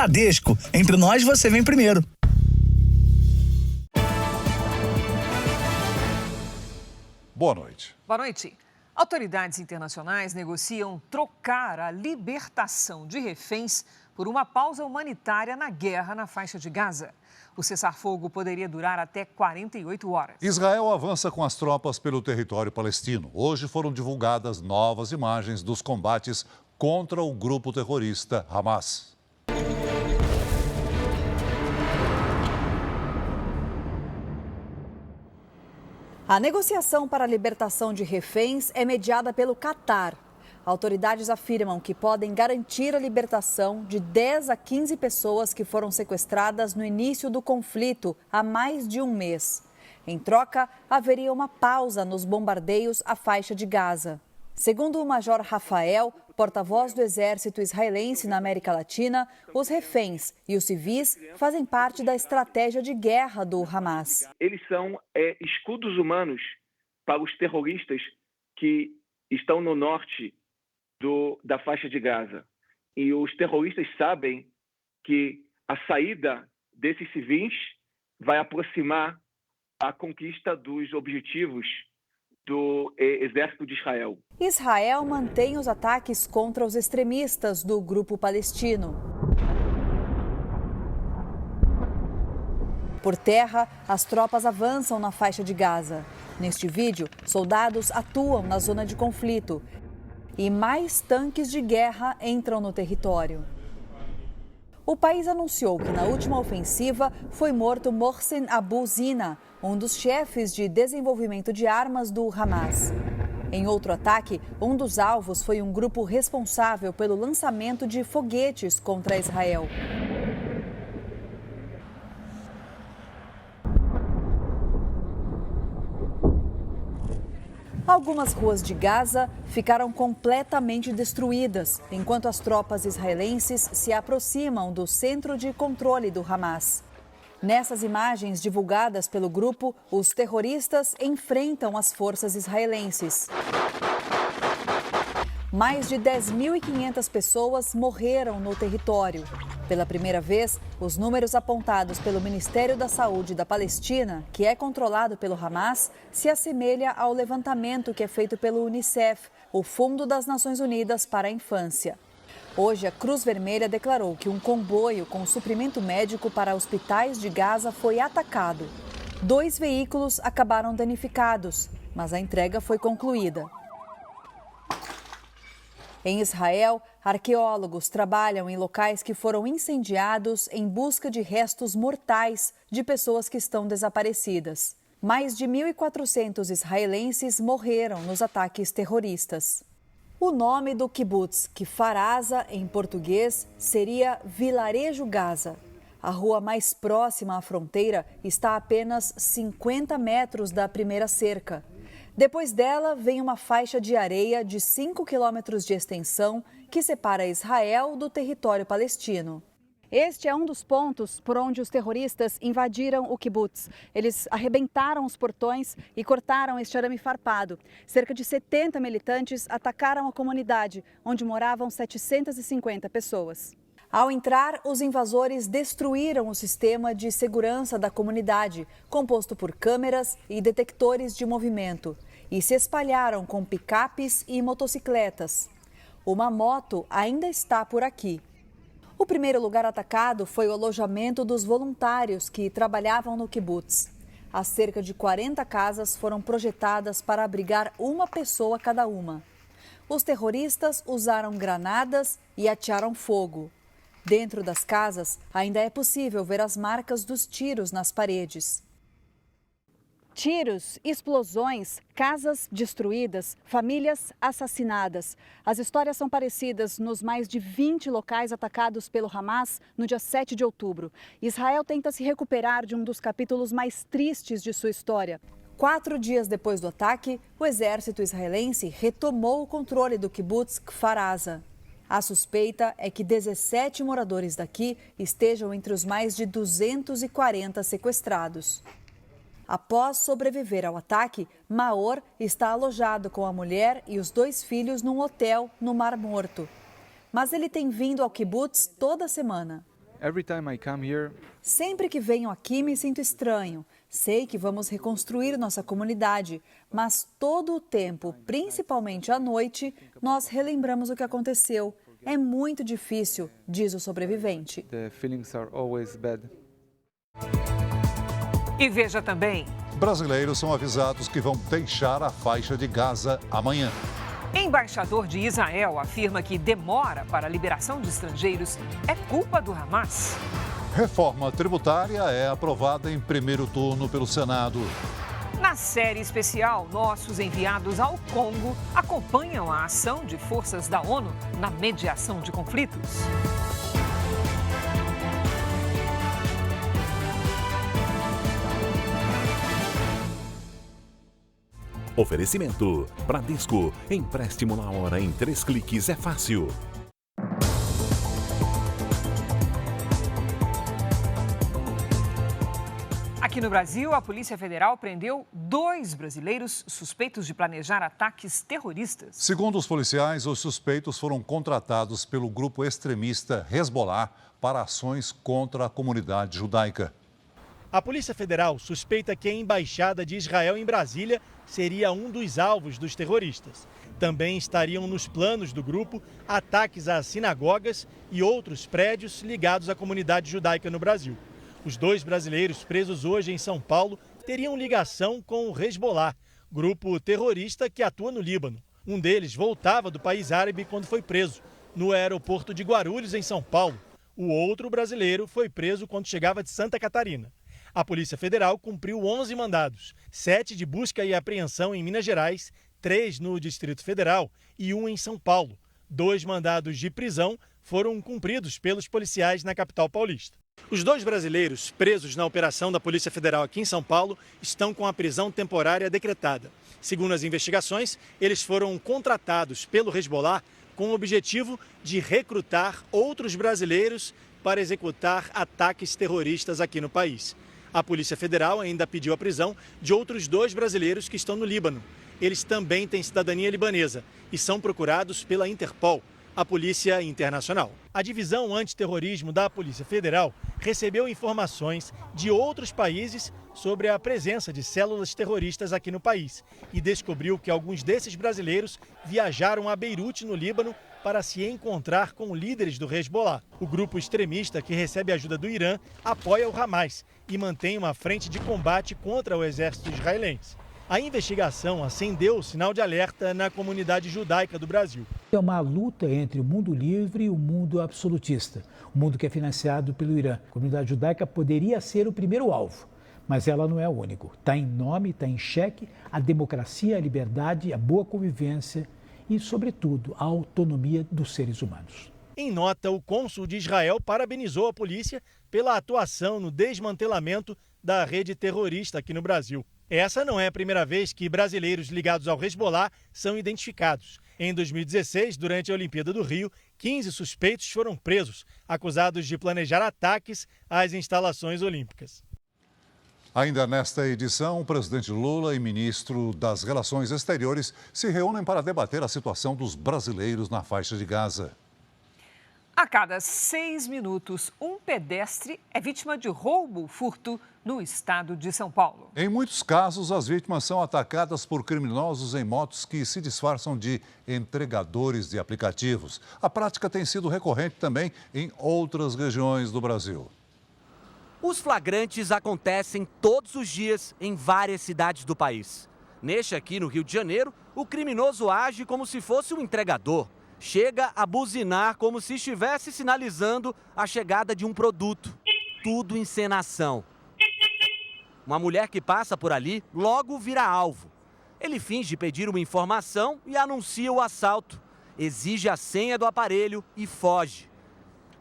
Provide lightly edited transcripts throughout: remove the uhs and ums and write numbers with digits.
Bradesco, entre nós você vem primeiro. Boa noite. Boa noite. Autoridades internacionais negociam trocar a libertação de reféns por uma pausa humanitária na guerra na faixa de Gaza. O cessar-fogo poderia durar até 48 horas. Israel avança com as tropas pelo território palestino. Hoje foram divulgadas novas imagens dos combates contra o grupo terrorista Hamas. A negociação para a libertação de reféns é mediada pelo Catar. Autoridades afirmam que podem garantir a libertação de 10 a 15 pessoas que foram sequestradas no início do conflito há mais de um mês. Em troca, haveria uma pausa nos bombardeios à faixa de Gaza. Segundo o Major Rafael, porta-voz do exército israelense na América Latina, os reféns e os civis fazem parte da estratégia de guerra do Hamas. Eles são escudos humanos para os terroristas que estão no norte da faixa de Gaza. E os terroristas sabem que a saída desses civis vai aproximar a conquista dos objetivos do exército de Israel. Israel mantém os ataques contra os extremistas do grupo palestino. Por terra, as tropas avançam na faixa de Gaza. Neste vídeo, soldados atuam na zona de conflito e mais tanques de guerra entram no território. O país anunciou que na última ofensiva foi morto Mohsen Abu Zina, um dos chefes de desenvolvimento de armas do Hamas. Em outro ataque, um dos alvos foi um grupo responsável pelo lançamento de foguetes contra Israel. Algumas ruas de Gaza ficaram completamente destruídas, enquanto as tropas israelenses se aproximam do centro de controle do Hamas. Nessas imagens divulgadas pelo grupo, os terroristas enfrentam as forças israelenses. Mais de 10.500 pessoas morreram no território. Pela primeira vez, os números apontados pelo Ministério da Saúde da Palestina, que é controlado pelo Hamas, se assemelha ao levantamento que é feito pelo Unicef, o Fundo das Nações Unidas para a Infância. Hoje, a Cruz Vermelha declarou que um comboio com suprimento médico para hospitais de Gaza foi atacado. 2 veículos acabaram danificados, mas a entrega foi concluída. Em Israel, arqueólogos trabalham em locais que foram incendiados em busca de restos mortais de pessoas que estão desaparecidas. Mais de 1.400 israelenses morreram nos ataques terroristas. O nome do kibbutz, Kfar Aza, em português, seria Vilarejo Gaza. A rua mais próxima à fronteira está a apenas 50 metros da primeira cerca. Depois dela, vem uma faixa de areia de 5 quilômetros de extensão que separa Israel do território palestino. Este é um dos pontos por onde os terroristas invadiram o kibbutz. Eles arrebentaram os portões e cortaram este arame farpado. Cerca de 70 militantes atacaram a comunidade, onde moravam 750 pessoas. Ao entrar, os invasores destruíram o sistema de segurança da comunidade, composto por câmeras e detectores de movimento, e se espalharam com picapes e motocicletas. Uma moto ainda está por aqui. O primeiro lugar atacado foi o alojamento dos voluntários que trabalhavam no kibbutz. As cerca de 40 casas foram projetadas para abrigar uma pessoa cada uma. Os terroristas usaram granadas e atearam fogo. Dentro das casas, ainda é possível ver as marcas dos tiros nas paredes. Tiros, explosões, casas destruídas, famílias assassinadas. As histórias são parecidas nos mais de 20 locais atacados pelo Hamas no dia 7 de outubro. Israel tenta se recuperar de um dos capítulos mais tristes de sua história. 4 dias depois do ataque, o exército israelense retomou o controle do kibbutz Kfar Aza. A suspeita é que 17 moradores daqui estejam entre os mais de 240 sequestrados. Após sobreviver ao ataque, Maor está alojado com a mulher e os 2 filhos num hotel no Mar Morto. Mas ele tem vindo ao kibbutz toda semana. Sempre que venho aqui me sinto estranho. Sei que vamos reconstruir nossa comunidade, mas todo o tempo, principalmente à noite, nós relembramos o que aconteceu. É muito difícil, diz o sobrevivente. E veja também. Brasileiros são avisados que vão deixar a faixa de Gaza amanhã. Embaixador de Israel afirma que demora para a liberação de estrangeiros é culpa do Hamas. Reforma tributária é aprovada em primeiro turno pelo Senado. Na série especial, nossos enviados ao Congo acompanham a ação de forças da ONU na mediação de conflitos. Oferecimento: Bradesco. Empréstimo na hora em 3 cliques é fácil. Aqui no Brasil, a Polícia Federal prendeu 2 brasileiros suspeitos de planejar ataques terroristas. Segundo os policiais, os suspeitos foram contratados pelo grupo extremista Hezbollah para ações contra a comunidade judaica. A Polícia Federal suspeita que a Embaixada de Israel em Brasília seria um dos alvos dos terroristas. Também estariam nos planos do grupo ataques a sinagogas e outros prédios ligados à comunidade judaica no Brasil. Os 2 brasileiros presos hoje em São Paulo teriam ligação com o Hezbollah, grupo terrorista que atua no Líbano. Um deles voltava do país árabe quando foi preso, no aeroporto de Guarulhos, em São Paulo. O outro brasileiro foi preso quando chegava de Santa Catarina. A Polícia Federal cumpriu 11 mandados, 7 de busca e apreensão em Minas Gerais, 3 no Distrito Federal e 1 em São Paulo. 2 mandados de prisão foram cumpridos pelos policiais na capital paulista. Os 2 brasileiros presos na operação da Polícia Federal aqui em São Paulo estão com a prisão temporária decretada. Segundo as investigações, eles foram contratados pelo Hezbollah com o objetivo de recrutar outros brasileiros para executar ataques terroristas aqui no país. A Polícia Federal ainda pediu a prisão de outros 2 brasileiros que estão no Líbano. Eles também têm cidadania libanesa e são procurados pela Interpol, a Polícia Internacional. A Divisão Antiterrorismo da Polícia Federal recebeu informações de outros países sobre a presença de células terroristas aqui no país e descobriu que alguns desses brasileiros viajaram a Beirute, no Líbano, para se encontrar com líderes do Hezbollah. O grupo extremista, que recebe ajuda do Irã, apoia o Hamas e mantém uma frente de combate contra o exército israelense. A investigação acendeu o sinal de alerta na comunidade judaica do Brasil. É uma luta entre o mundo livre e o mundo absolutista, o mundo que é financiado pelo Irã. A comunidade judaica poderia ser o primeiro alvo, mas ela não é o único. Está em nome, está em xeque a democracia, a liberdade, a boa convivência e, sobretudo, a autonomia dos seres humanos. Em nota, o cônsul de Israel parabenizou a polícia pela atuação no desmantelamento da rede terrorista aqui no Brasil. Essa não é a primeira vez que brasileiros ligados ao Hezbollah são identificados. Em 2016, durante a Olimpíada do Rio, 15 suspeitos foram presos, acusados de planejar ataques às instalações olímpicas. Ainda nesta edição, o presidente Lula e ministro das Relações Exteriores se reúnem para debater a situação dos brasileiros na faixa de Gaza. A cada 6 minutos, um pedestre é vítima de roubo ou furto no estado de São Paulo. Em muitos casos, as vítimas são atacadas por criminosos em motos que se disfarçam de entregadores de aplicativos. A prática tem sido recorrente também em outras regiões do Brasil. Os flagrantes acontecem todos os dias em várias cidades do país. Neste aqui no Rio de Janeiro, o criminoso age como se fosse um entregador. Chega a buzinar como se estivesse sinalizando a chegada de um produto. Tudo encenação. Uma mulher que passa por ali logo vira alvo. Ele finge pedir uma informação e anuncia o assalto. Exige a senha do aparelho e foge.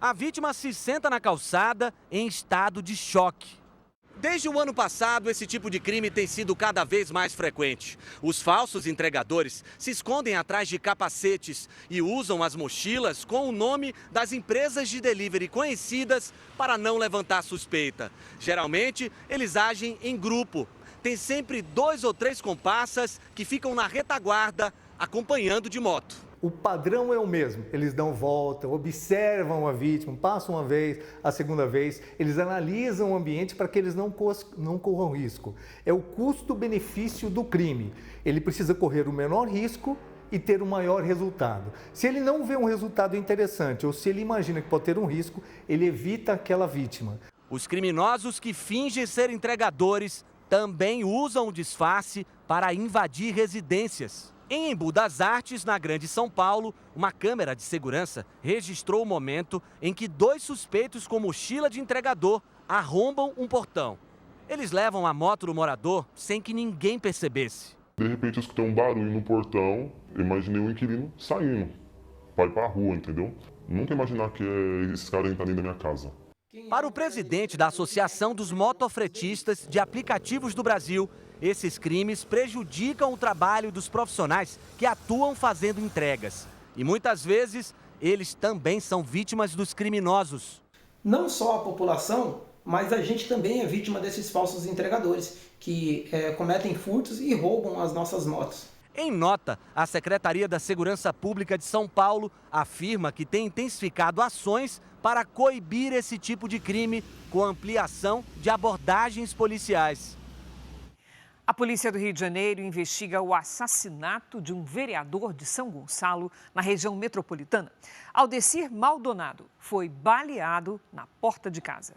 A vítima se senta na calçada em estado de choque. Desde o ano passado, esse tipo de crime tem sido cada vez mais frequente. Os falsos entregadores se escondem atrás de capacetes e usam as mochilas com o nome das empresas de delivery conhecidas para não levantar suspeita. Geralmente, eles agem em grupo. Tem sempre 2 ou 3 comparsas que ficam na retaguarda acompanhando de moto. O padrão é o mesmo, eles dão volta, observam a vítima, passam uma vez, a segunda vez, eles analisam o ambiente para que eles não corram risco. É o custo-benefício do crime, ele precisa correr o menor risco e ter o maior resultado. Se ele não vê um resultado interessante ou se ele imagina que pode ter um risco, ele evita aquela vítima. Os criminosos que fingem ser entregadores também usam o disfarce para invadir residências. Em Embu das Artes, na Grande São Paulo, uma câmera de segurança registrou o momento em que 2 suspeitos com mochila de entregador arrombam um portão. Eles levam a moto do morador sem que ninguém percebesse. De repente eu escutei um barulho no portão, imaginei o inquilino saindo para ir para a rua, entendeu? Nunca imaginar que esse cara entra dentro da minha casa. Para o presidente da Associação dos Motofretistas de Aplicativos do Brasil, esses crimes prejudicam o trabalho dos profissionais que atuam fazendo entregas. E muitas vezes, eles também são vítimas dos criminosos. Não só a população, mas a gente também é vítima desses falsos entregadores que cometem furtos e roubam as nossas motos. Em nota, a Secretaria da Segurança Pública de São Paulo afirma que tem intensificado ações para coibir esse tipo de crime com ampliação de abordagens policiais. A polícia do Rio de Janeiro investiga o assassinato de um vereador de São Gonçalo, na região metropolitana. Aldecir Maldonado foi baleado na porta de casa.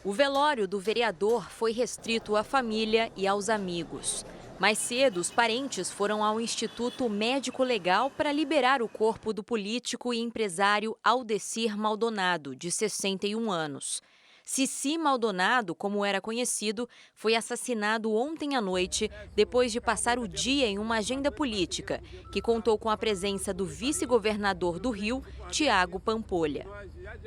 O velório do vereador foi restrito à família e aos amigos. Mais cedo, os parentes foram ao Instituto Médico Legal para liberar o corpo do político e empresário Aldecir Maldonado, de 61 anos. Cici Maldonado, como era conhecido, foi assassinado ontem à noite, depois de passar o dia em uma agenda política, que contou com a presença do vice-governador do Rio, Tiago Pampolha.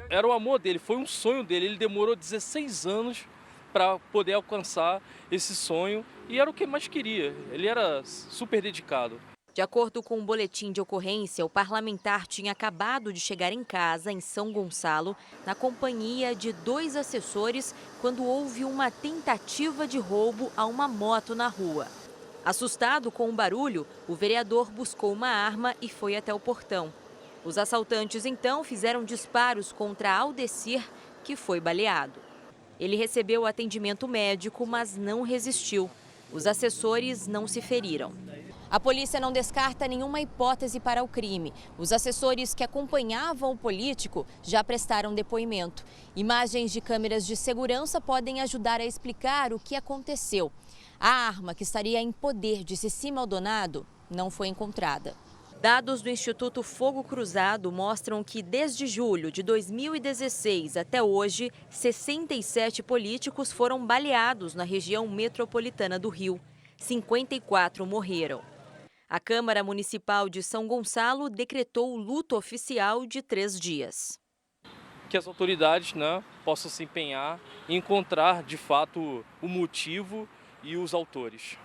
Era o amor dele, foi um sonho dele, ele demorou 16 anos para poder alcançar esse sonho e era o que mais queria, ele era super dedicado. De acordo com um boletim de ocorrência, o parlamentar tinha acabado de chegar em casa, em São Gonçalo, na companhia de 2 assessores, quando houve uma tentativa de roubo a uma moto na rua. Assustado com o barulho, o vereador buscou uma arma e foi até o portão. Os assaltantes, então, fizeram disparos contra Aldecir, que foi baleado. Ele recebeu atendimento médico, mas não resistiu. Os assessores não se feriram. A polícia não descarta nenhuma hipótese para o crime. Os assessores que acompanhavam o político já prestaram depoimento. Imagens de câmeras de segurança podem ajudar a explicar o que aconteceu. A arma que estaria em poder de Cici Maldonado não foi encontrada. Dados do Instituto Fogo Cruzado mostram que desde julho de 2016 até hoje, 67 políticos foram baleados na região metropolitana do Rio. 54 morreram. A Câmara Municipal de São Gonçalo decretou o luto oficial de 3 dias. Que as autoridades, possam se empenhar em encontrar, de fato, o motivo e os autores.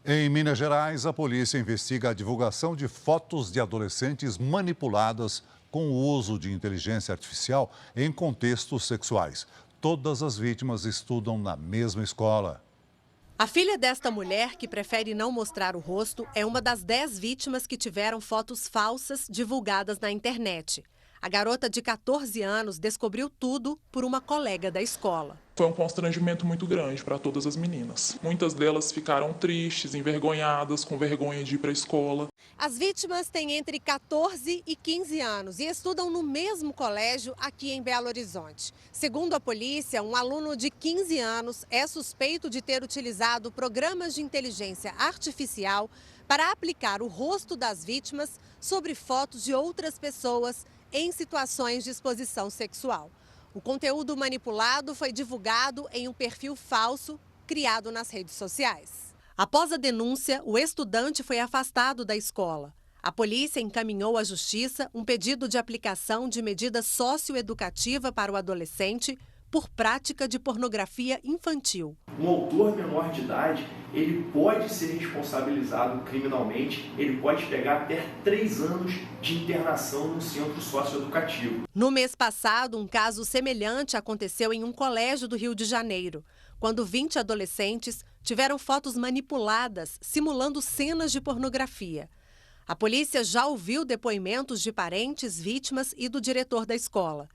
Em Minas Gerais, a polícia investiga a divulgação de fotos de adolescentes manipuladas com o uso de inteligência artificial em contextos sexuais. Todas as vítimas estudam na mesma escola. A filha desta mulher, que prefere não mostrar o rosto, é uma das 10 vítimas que tiveram fotos falsas divulgadas na internet. A garota de 14 anos descobriu tudo por uma colega da escola. Foi um constrangimento muito grande para todas as meninas. Muitas delas ficaram tristes, envergonhadas, com vergonha de ir para a escola. As vítimas têm entre 14 e 15 anos e estudam no mesmo colégio aqui em Belo Horizonte. Segundo a polícia, um aluno de 15 anos é suspeito de ter utilizado programas de inteligência artificial para aplicar o rosto das vítimas sobre fotos de outras pessoas em situações de exposição sexual. O conteúdo manipulado foi divulgado em um perfil falso criado nas redes sociais. Após a denúncia, o estudante foi afastado da escola. A polícia encaminhou à justiça um pedido de aplicação de medida socioeducativa para o adolescente por prática de pornografia infantil. Um autor menor de idade, ele pode ser responsabilizado criminalmente, ele pode pegar até 3 anos de internação no centro socioeducativo. No mês passado, um caso semelhante aconteceu em um colégio do Rio de Janeiro, quando 20 adolescentes tiveram fotos manipuladas, simulando cenas de pornografia. A polícia já ouviu depoimentos de parentes, vítimas e do diretor da escola.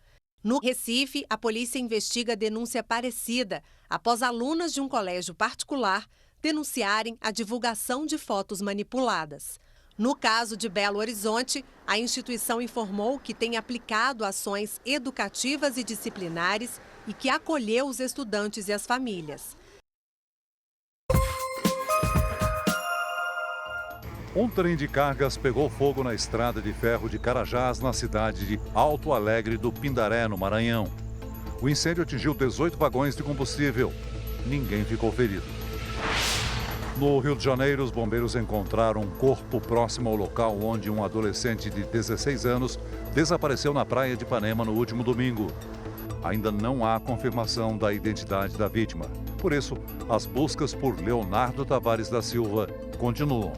No Recife, a polícia investiga denúncia parecida após alunas de um colégio particular denunciarem a divulgação de fotos manipuladas. No caso de Belo Horizonte, a instituição informou que tem aplicado ações educativas e disciplinares e que acolheu os estudantes e as famílias. Um trem de cargas pegou fogo na estrada de ferro de Carajás, na cidade de Alto Alegre do Pindaré, no Maranhão. O incêndio atingiu 18 vagões de combustível. Ninguém ficou ferido. No Rio de Janeiro, os bombeiros encontraram um corpo próximo ao local onde um adolescente de 16 anos desapareceu na praia de Ipanema no último domingo. Ainda não há confirmação da identidade da vítima. Por isso, as buscas por Leonardo Tavares da Silva continuam.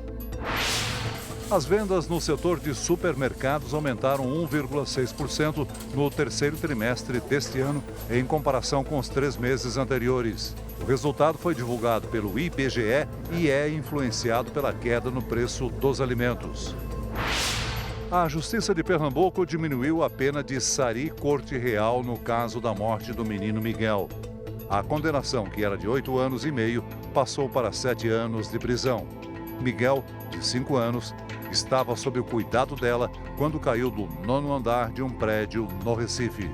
As vendas no setor de supermercados aumentaram 1,6% no terceiro trimestre deste ano, em comparação com os 3 meses anteriores. O resultado foi divulgado pelo IBGE e é influenciado pela queda no preço dos alimentos. A Justiça de Pernambuco diminuiu a pena de Sari Corte Real no caso da morte do menino Miguel. A condenação, que era de 8 anos e meio, passou para 7 anos de prisão. Miguel, de 5 anos, estava sob o cuidado dela quando caiu do 9º andar de um prédio no Recife.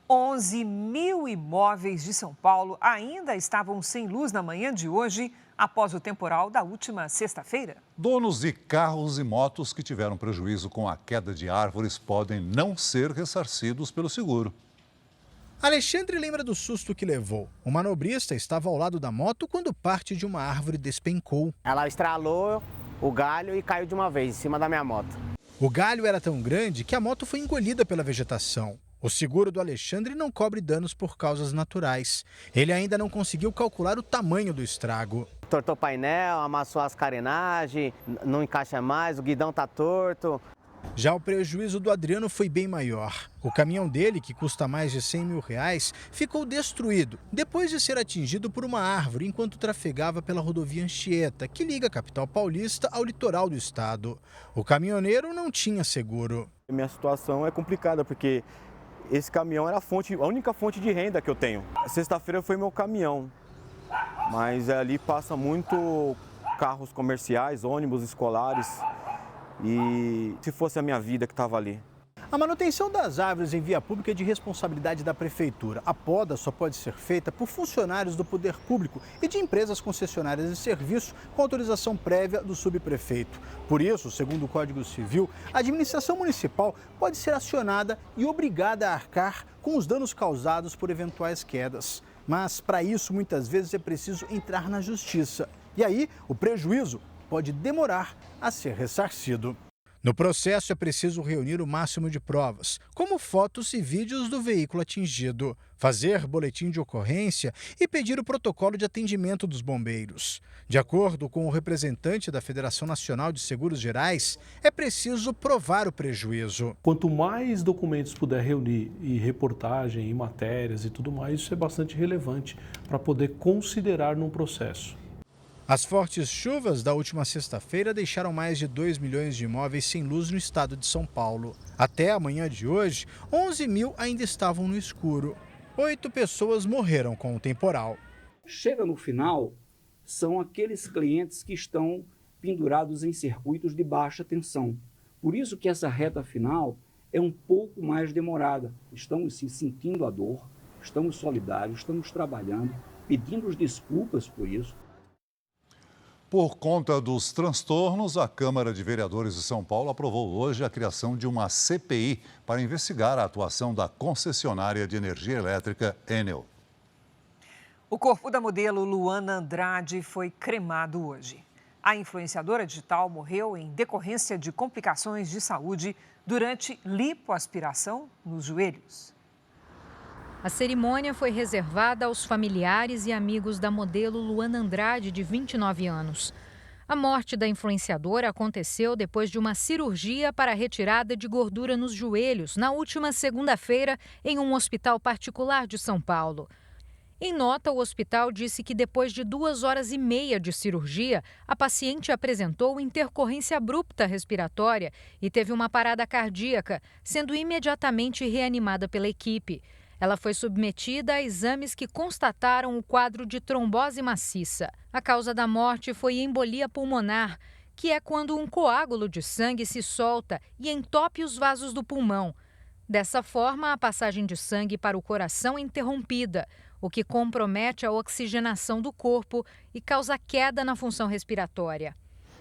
11 mil imóveis de São Paulo ainda estavam sem luz na manhã de hoje, após o temporal da última sexta-feira. Donos de carros e motos que tiveram prejuízo com a queda de árvores podem não ser ressarcidos pelo seguro. Alexandre lembra do susto que levou. O manobrista estava ao lado da moto quando parte de uma árvore despencou. Ela estralou o galho e caiu de uma vez em cima da minha moto. O galho era tão grande que a moto foi engolida pela vegetação. O seguro do Alexandre não cobre danos por causas naturais. Ele ainda não conseguiu calcular o tamanho do estrago. Tortou o painel, amassou as carenagens, não encaixa mais, o guidão tá torto. Já o prejuízo do Adriano foi bem maior. O caminhão dele, que custa mais de R$100 mil, ficou destruído depois de ser atingido por uma árvore enquanto trafegava pela rodovia Anchieta, que liga a capital paulista ao litoral do estado. O caminhoneiro não tinha seguro. Minha situação é complicada porque esse caminhão era a única fonte de renda que eu tenho. Sexta-feira foi meu caminhão, mas ali passa muito carros comerciais, ônibus escolares. E se fosse a minha vida que estava ali. A manutenção das árvores em via pública é de responsabilidade da prefeitura. A poda só pode ser feita por funcionários do poder público e de empresas concessionárias de serviço com autorização prévia do subprefeito. Por isso, segundo o Código Civil, a administração municipal pode ser acionada e obrigada a arcar com os danos causados por eventuais quedas. Mas, para isso, muitas vezes é preciso entrar na justiça. E aí, o prejuízo pode demorar a ser ressarcido. No processo é preciso reunir o máximo de provas, como fotos e vídeos do veículo atingido, fazer boletim de ocorrência e pedir o protocolo de atendimento dos bombeiros. De acordo com o representante da Federação Nacional de Seguros Gerais, é preciso provar o prejuízo. Quanto mais documentos puder reunir, e reportagem, e matérias e tudo mais, isso é bastante relevante para poder considerar num processo. As fortes chuvas da última sexta-feira deixaram mais de 2 milhões de imóveis sem luz no estado de São Paulo. Até a manhã de hoje, 11 mil ainda estavam no escuro. 8 pessoas morreram com o temporal. Chega no final, são aqueles clientes que estão pendurados em circuitos de baixa tensão. Por isso que essa reta final é um pouco mais demorada. Estamos sim, sentindo a dor, estamos solidários, estamos trabalhando, pedindo desculpas por isso. Por conta dos transtornos, a Câmara de Vereadores de São Paulo aprovou hoje a criação de uma CPI para investigar a atuação da concessionária de energia elétrica Enel. O corpo da modelo Luana Andrade foi cremado hoje. A influenciadora digital morreu em decorrência de complicações de saúde durante lipoaspiração nos joelhos. A cerimônia foi reservada aos familiares e amigos da modelo Luana Andrade, de 29 anos. A morte da influenciadora aconteceu depois de uma cirurgia para a retirada de gordura nos joelhos, na última segunda-feira, em um hospital particular de São Paulo. Em nota, o hospital disse que depois de 2 horas e meia de cirurgia, a paciente apresentou intercorrência abrupta respiratória e teve uma parada cardíaca, sendo imediatamente reanimada pela equipe. Ela foi submetida a exames que constataram o quadro de trombose maciça. A causa da morte foi embolia pulmonar, que é quando um coágulo de sangue se solta e entope os vasos do pulmão. Dessa forma, a passagem de sangue para o coração é interrompida, o que compromete a oxigenação do corpo e causa queda na função respiratória.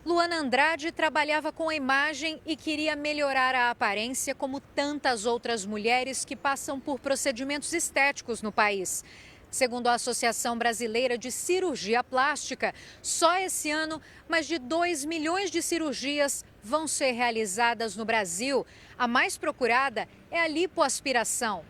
Luana Andrade trabalhava com a imagem e queria melhorar a aparência como tantas outras mulheres que passam por procedimentos estéticos no país. Segundo a Associação Brasileira de Cirurgia Plástica, só esse ano, mais de 2 milhões de cirurgias vão ser realizadas no Brasil. A mais procurada é a lipoaspiração.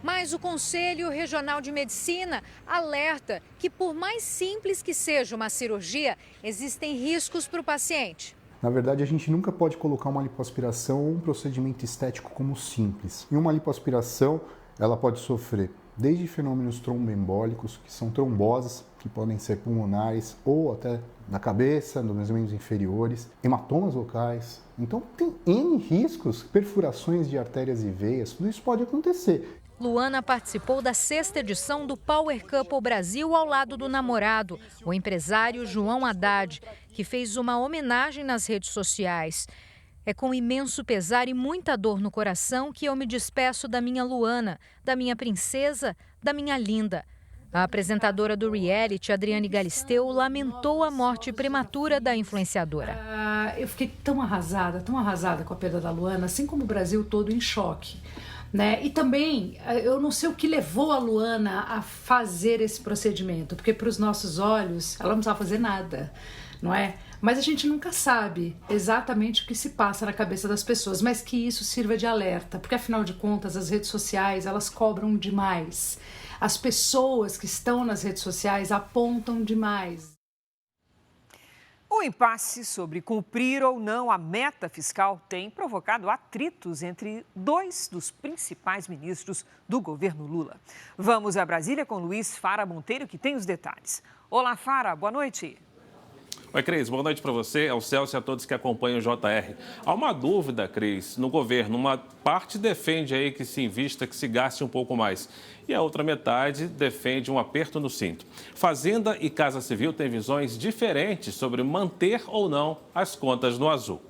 Mas o Conselho Regional de Medicina alerta que, por mais simples que seja uma cirurgia, existem riscos para o paciente. Na verdade, a gente nunca pode colocar uma lipoaspiração ou um procedimento estético como simples. Em uma lipoaspiração, ela pode sofrer desde fenômenos tromboembólicos, que são tromboses, que podem ser pulmonares ou até na cabeça, nos membros inferiores, hematomas locais. Então, tem N riscos, perfurações de artérias e veias, tudo isso pode acontecer. Luana participou da 6ª edição do Power Couple Brasil ao lado do namorado, o empresário João Haddad, que fez uma homenagem nas redes sociais. É com imenso pesar e muita dor no coração que eu me despeço da minha Luana, da minha princesa, da minha linda. A apresentadora do reality, Adriane Galisteu, lamentou a morte prematura da influenciadora. Eu fiquei tão arrasada com a perda da Luana, assim como o Brasil todo em choque. Né? E também, eu não sei o que levou a Luana a fazer esse procedimento, porque para os nossos olhos ela não precisava fazer nada, não é? Mas a gente nunca sabe exatamente o que se passa na cabeça das pessoas, mas que isso sirva de alerta, porque afinal de contas as redes sociais, elas cobram demais. As pessoas que estão nas redes sociais apontam demais. O impasse sobre cumprir ou não a meta fiscal tem provocado atritos entre 2 dos principais ministros do governo Lula. Vamos a Brasília com Luiz Fara Monteiro, que tem os detalhes. Olá, Fara, boa noite. Oi, Cris, boa noite para você, ao Celso e a todos que acompanham o JR. Há uma dúvida, Cris, no governo. Uma parte defende aí que se invista, que se gaste um pouco mais. E a outra metade defende um aperto no cinto. Fazenda e Casa Civil têm visões diferentes sobre manter ou não as contas no azul.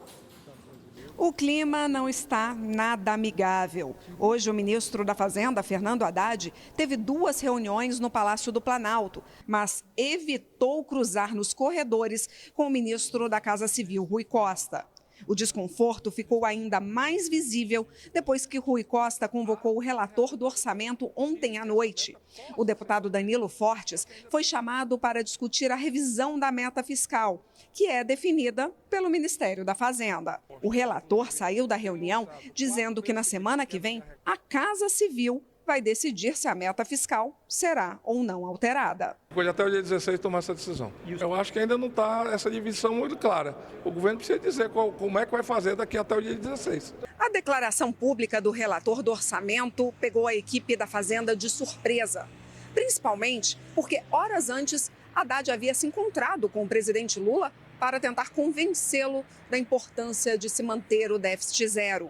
O clima não está nada amigável. Hoje, o ministro da Fazenda, Fernando Haddad, teve 2 reuniões no Palácio do Planalto, mas evitou cruzar nos corredores com o ministro da Casa Civil, Rui Costa. O desconforto ficou ainda mais visível depois que Rui Costa convocou o relator do orçamento ontem à noite. O deputado Danilo Fortes foi chamado para discutir a revisão da meta fiscal, que é definida pelo Ministério da Fazenda. O relator saiu da reunião dizendo que na semana que vem a Casa Civil vai decidir se a meta fiscal será ou não alterada. Pode até o dia 16 tomar essa decisão. Eu acho que ainda não está essa divisão muito clara. O governo precisa dizer como é que vai fazer daqui até o dia 16. A declaração pública do relator do orçamento pegou a equipe da Fazenda de surpresa, principalmente porque horas antes Haddad havia se encontrado com o presidente Lula para tentar convencê-lo da importância de se manter o déficit zero.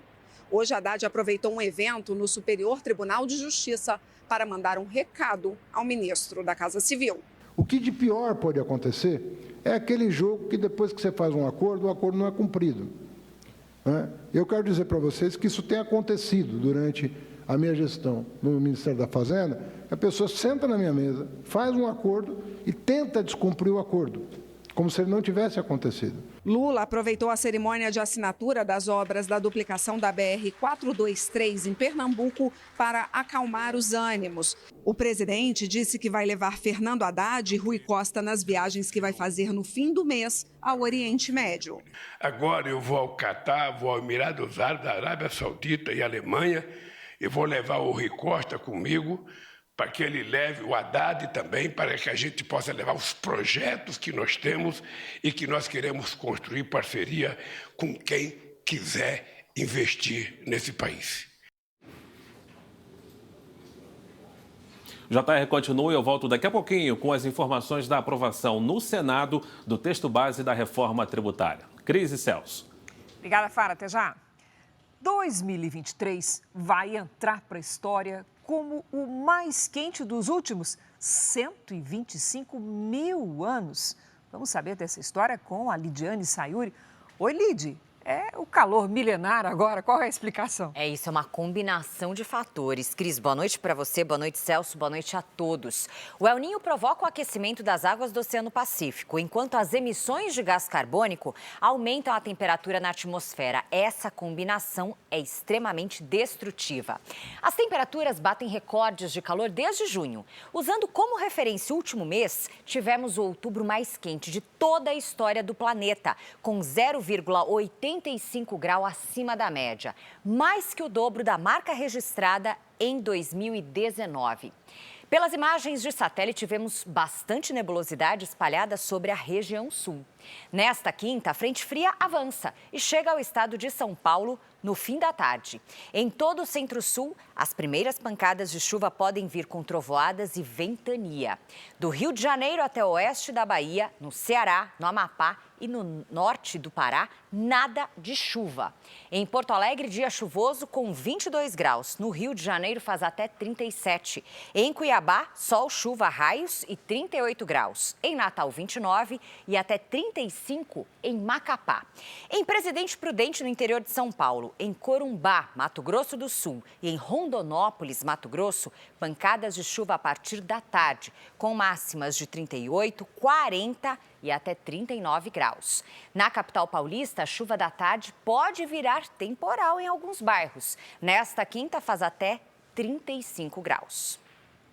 Hoje, Haddad aproveitou um evento no Superior Tribunal de Justiça para mandar um recado ao ministro da Casa Civil. O que de pior pode acontecer é aquele jogo que depois que você faz um acordo, o acordo não é cumprido. Eu quero dizer para vocês que isso tem acontecido durante a minha gestão no Ministério da Fazenda. A pessoa senta na minha mesa, faz um acordo e tenta descumprir o acordo, como se ele não tivesse acontecido. Lula aproveitou a cerimônia de assinatura das obras da duplicação da BR-423 em Pernambuco para acalmar os ânimos. O presidente disse que vai levar Fernando Haddad e Rui Costa nas viagens que vai fazer no fim do mês ao Oriente Médio. Agora eu vou ao Catar, vou ao Emirados Árabes, Arábia Saudita e Alemanha, e vou levar o Rui Costa comigo, para que ele leve o Haddad também, para que a gente possa levar os projetos que nós temos e que nós queremos construir parceria com quem quiser investir nesse país. O JR continua e eu volto daqui a pouquinho com as informações da aprovação no Senado do texto base da reforma tributária. Cris e Celso. Obrigada, Fara. Até já. 2023 vai entrar para a história como o mais quente dos últimos 125 mil anos. Vamos saber dessa história com a Lidiane Sayuri. Oi, Lid. É o calor milenar agora, qual é a explicação? É isso, é uma combinação de fatores. Cris, boa noite para você, boa noite, Celso, boa noite a todos. O El Niño provoca o aquecimento das águas do Oceano Pacífico, enquanto as emissões de gás carbônico aumentam a temperatura na atmosfera. Essa combinação é extremamente destrutiva. As temperaturas batem recordes de calor desde junho. Usando como referência o último mês, tivemos o outubro mais quente de toda a história do planeta, com 0,85 grau acima da média, mais que o dobro da marca registrada em 2019. Pelas imagens de satélite, vemos bastante nebulosidade espalhada sobre a região sul. Nesta quinta, a frente fria avança e chega ao estado de São Paulo no fim da tarde. Em todo o centro-sul, as primeiras pancadas de chuva podem vir com trovoadas e ventania. Do Rio de Janeiro até o oeste da Bahia, no Ceará, no Amapá e no norte do Pará, nada de chuva. Em Porto Alegre, dia chuvoso com 22 graus. No Rio de Janeiro faz até 37. Em Cuiabá, sol, chuva, raios e 38 graus. Em Natal, 29 e até 35 em Macapá. Em Presidente Prudente, no interior de São Paulo, em Corumbá, Mato Grosso do Sul e em Rondonópolis, Mato Grosso, pancadas de chuva a partir da tarde, com máximas de 38, 40 e até 39 graus. Na capital paulista, a chuva da tarde pode virar temporal em alguns bairros. Nesta quinta, faz até 35 graus.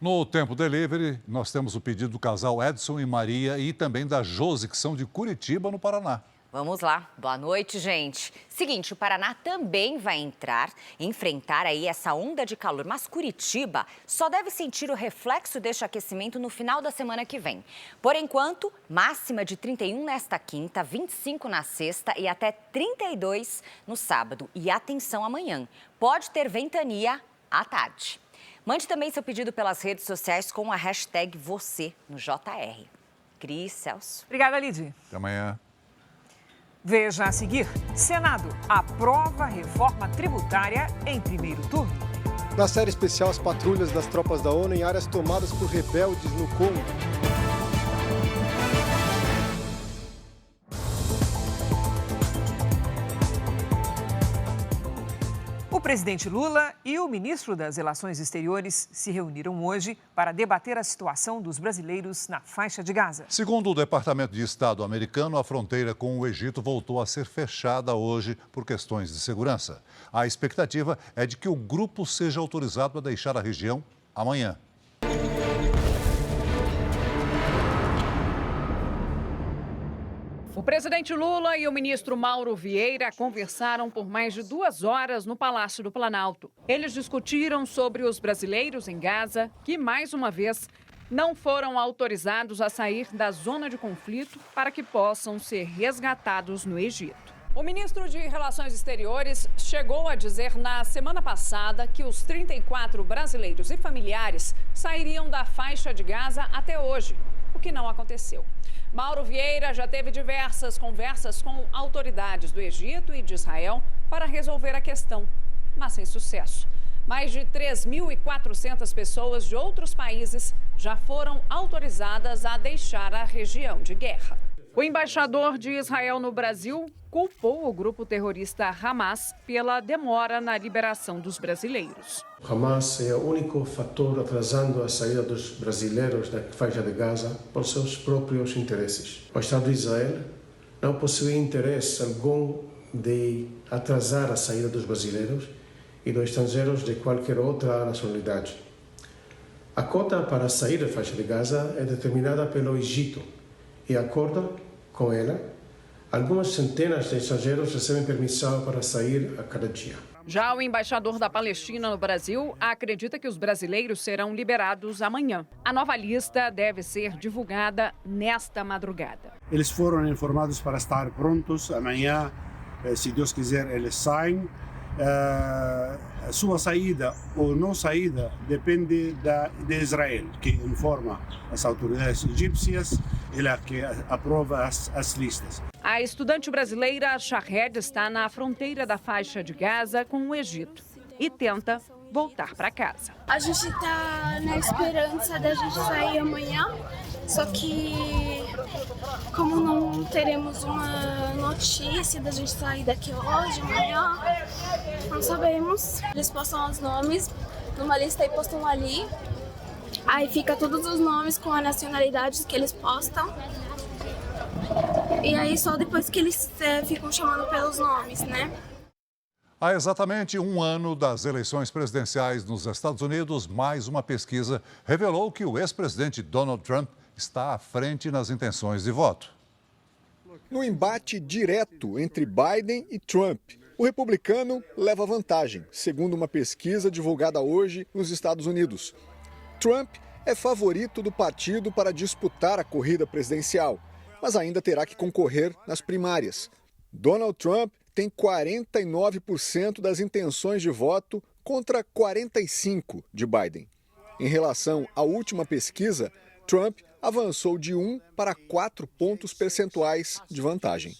No Tempo Delivery, nós temos o pedido do casal Edson e Maria e também da Josi, que são de Curitiba, no Paraná. Vamos lá. Boa noite, gente. Seguinte, o Paraná também vai enfrentar aí essa onda de calor, mas Curitiba só deve sentir o reflexo deste aquecimento no final da semana que vem. Por enquanto, máxima de 31 nesta quinta, 25 na sexta e até 32 no sábado. E atenção amanhã, pode ter ventania à tarde. Mande também seu pedido pelas redes sociais com a hashtag você no JR. Cris, Celso. Obrigada, Lidy. Até amanhã. Veja a seguir, Senado aprova reforma tributária em primeiro turno. Na série especial, as patrulhas das tropas da ONU em áreas tomadas por rebeldes no Congo. O presidente Lula e o ministro das Relações Exteriores se reuniram hoje para debater a situação dos brasileiros na faixa de Gaza. Segundo o Departamento de Estado americano, a fronteira com o Egito voltou a ser fechada hoje por questões de segurança. A expectativa é de que o grupo seja autorizado a deixar a região amanhã. O presidente Lula e o ministro Mauro Vieira conversaram por mais de 2 horas no Palácio do Planalto. Eles discutiram sobre os brasileiros em Gaza, que, mais uma vez, não foram autorizados a sair da zona de conflito para que possam ser resgatados no Egito. O ministro de Relações Exteriores chegou a dizer na semana passada que os 34 brasileiros e familiares sairiam da faixa de Gaza até hoje, o que não aconteceu. Mauro Vieira já teve diversas conversas com autoridades do Egito e de Israel para resolver a questão, mas sem sucesso. Mais de 3.400 pessoas de outros países já foram autorizadas a deixar a região de guerra. O embaixador de Israel no Brasil culpou o grupo terrorista Hamas pela demora na liberação dos brasileiros. Hamas é o único fator atrasando a saída dos brasileiros da faixa de Gaza por seus próprios interesses. O Estado de Israel não possui interesse algum de atrasar a saída dos brasileiros e dos estrangeiros de qualquer outra nacionalidade. A cota para sair da faixa de Gaza é determinada pelo Egito e, de acordo com ela, algumas centenas de estrangeiros recebem permissão para sair a cada dia. Já o embaixador da Palestina no Brasil acredita que os brasileiros serão liberados amanhã. A nova lista deve ser divulgada nesta madrugada. Eles foram informados para estar prontos amanhã, se Deus quiser, eles saem. sua saída ou não saída depende de Israel, que informa as autoridades egípcias, ela que aprova as listas. A estudante brasileira Shahed está na fronteira da faixa de Gaza com o Egito e tenta voltar para casa. A gente está na esperança da gente sair amanhã, só que como não teremos uma notícia da gente sair daqui hoje, amanhã, não sabemos. Eles postam os nomes numa lista e postam ali. Aí fica todos os nomes com a nacionalidade que eles postam. E aí só depois que eles ficam chamando pelos nomes, né? Há exatamente um ano das eleições presidenciais nos Estados Unidos, mais uma pesquisa revelou que o ex-presidente Donald Trump está à frente nas intenções de voto. No embate direto entre Biden e Trump, o republicano leva vantagem, segundo uma pesquisa divulgada hoje nos Estados Unidos. Trump é favorito do partido para disputar a corrida presidencial, mas ainda terá que concorrer nas primárias. Donald Trump tem 49% das intenções de voto contra 45% de Biden. Em relação à última pesquisa, Trump avançou de 1 para 4 pontos percentuais de vantagem.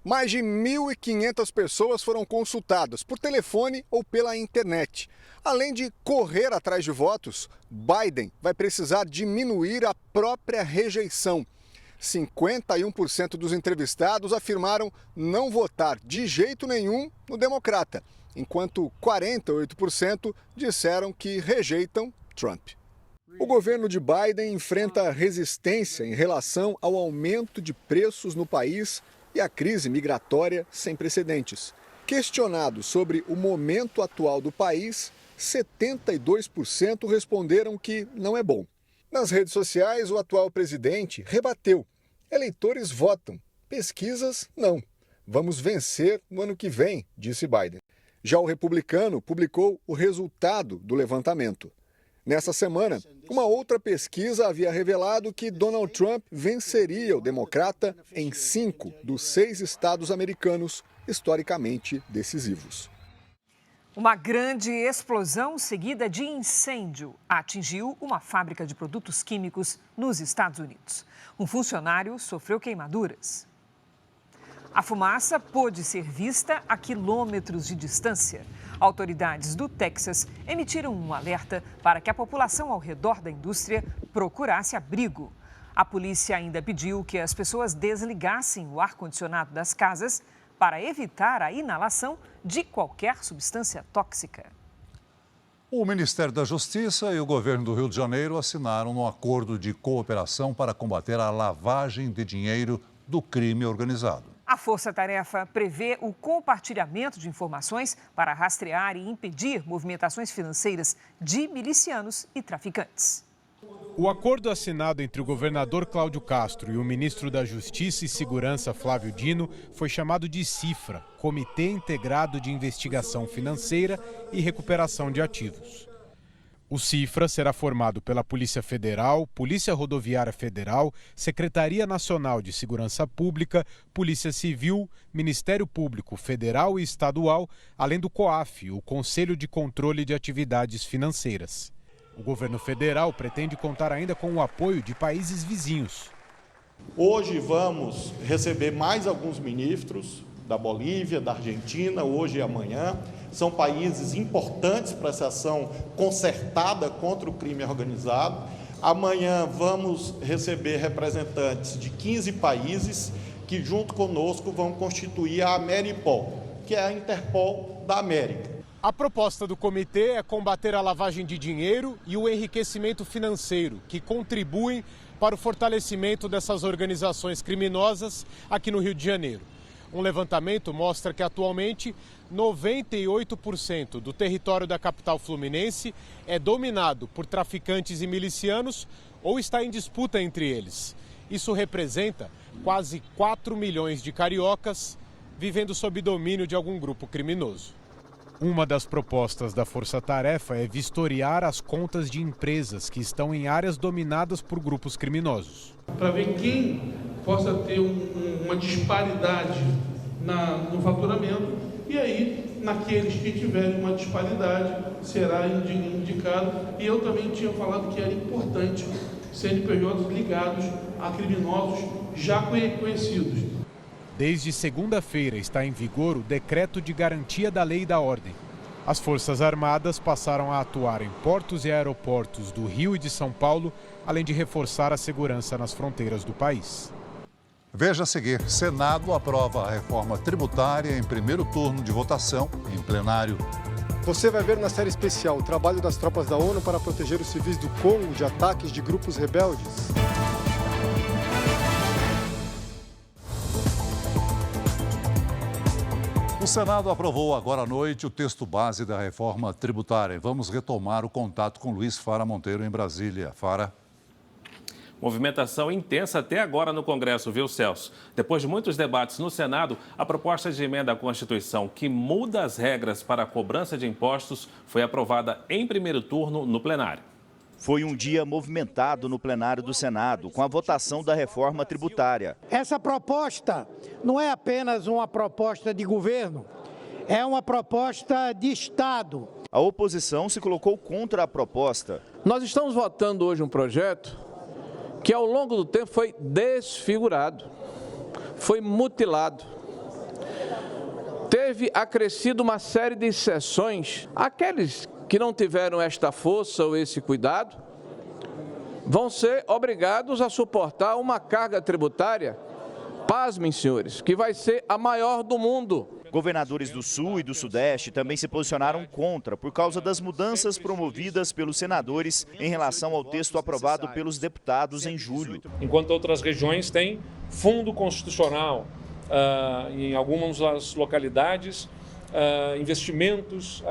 Mais de 1.500 pessoas foram consultadas por telefone ou pela internet. Além de correr atrás de votos, Biden vai precisar diminuir a própria rejeição. 51% dos entrevistados afirmaram não votar de jeito nenhum no democrata, enquanto 48% disseram que rejeitam Trump. O governo de Biden enfrenta resistência em relação ao aumento de preços no país e à crise migratória sem precedentes. Questionado sobre o momento atual do país, 72% responderam que não é bom. Nas redes sociais, o atual presidente rebateu: eleitores votam, pesquisas não. Vamos vencer no ano que vem, disse Biden. Já o republicano publicou o resultado do levantamento. Nessa semana, uma outra pesquisa havia revelado que Donald Trump venceria o democrata em 5 dos 6 estados americanos historicamente decisivos. Uma grande explosão seguida de incêndio atingiu uma fábrica de produtos químicos nos Estados Unidos. Um funcionário sofreu queimaduras. A fumaça pôde ser vista a quilômetros de distância. Autoridades do Texas emitiram um alerta para que a população ao redor da indústria procurasse abrigo. A polícia ainda pediu que as pessoas desligassem o ar-condicionado das casas para evitar a inalação de qualquer substância tóxica. O Ministério da Justiça e o governo do Rio de Janeiro assinaram um acordo de cooperação para combater a lavagem de dinheiro do crime organizado. A Força-Tarefa prevê o compartilhamento de informações para rastrear e impedir movimentações financeiras de milicianos e traficantes. O acordo assinado entre o governador Cláudio Castro e o ministro da Justiça e Segurança Flávio Dino foi chamado de CIFRA, Comitê Integrado de Investigação Financeira e Recuperação de Ativos. O CIFRA será formado pela Polícia Federal, Polícia Rodoviária Federal, Secretaria Nacional de Segurança Pública, Polícia Civil, Ministério Público Federal e Estadual, além do COAF, o Conselho de Controle de Atividades Financeiras. O governo federal pretende contar ainda com o apoio de países vizinhos. Hoje vamos receber mais alguns ministros da Bolívia, da Argentina, hoje e amanhã. São países importantes para essa ação concertada contra o crime organizado. Amanhã vamos receber representantes de 15 países que, junto conosco, vão constituir a Ameripol, que é a Interpol da América. A proposta do comitê é combater a lavagem de dinheiro e o enriquecimento financeiro, que contribuem para o fortalecimento dessas organizações criminosas aqui no Rio de Janeiro. Um levantamento mostra que atualmente 98% do território da capital fluminense é dominado por traficantes e milicianos ou está em disputa entre eles. Isso representa quase 4 milhões de cariocas vivendo sob domínio de algum grupo criminoso. Uma das propostas da Força Tarefa é vistoriar as contas de empresas que estão em áreas dominadas por grupos criminosos. Para ver quem possa ter uma disparidade no faturamento e aí naqueles que tiverem uma disparidade, será indicado. E eu também tinha falado que era importante CNPJs ligados a criminosos já conhecidos. Desde segunda-feira está em vigor o Decreto de Garantia da Lei e da Ordem. As Forças Armadas passaram a atuar em portos e aeroportos do Rio e de São Paulo, além de reforçar a segurança nas fronteiras do país. Veja a seguir: Senado aprova a reforma tributária em primeiro turno de votação em plenário. Você vai ver na série especial o trabalho das tropas da ONU para proteger os civis do Congo de ataques de grupos rebeldes. O Senado aprovou agora à noite o texto base da reforma tributária. Vamos retomar o contato com Luiz Fara Monteiro em Brasília. Fara. Movimentação intensa até agora no Congresso, viu, Celso? Depois de muitos debates no Senado, a proposta de emenda à Constituição que muda as regras para a cobrança de impostos foi aprovada em primeiro turno no plenário. Foi um dia movimentado no plenário do Senado, com a votação da reforma tributária. Essa proposta não é apenas uma proposta de governo, é uma proposta de Estado. A oposição se colocou contra a proposta. Nós estamos votando hoje um projeto que ao longo do tempo foi desfigurado, foi mutilado. Teve acrescido uma série de exceções. Aqueles que não tiveram esta força ou esse cuidado vão ser obrigados a suportar uma carga tributária, pasmem, senhores, que vai ser a maior do mundo. Governadores do Sul e do Sudeste também se posicionaram contra por causa das mudanças promovidas pelos senadores em relação ao texto aprovado pelos deputados em julho. Enquanto outras regiões têm fundo constitucional, em algumas localidades, investimentos,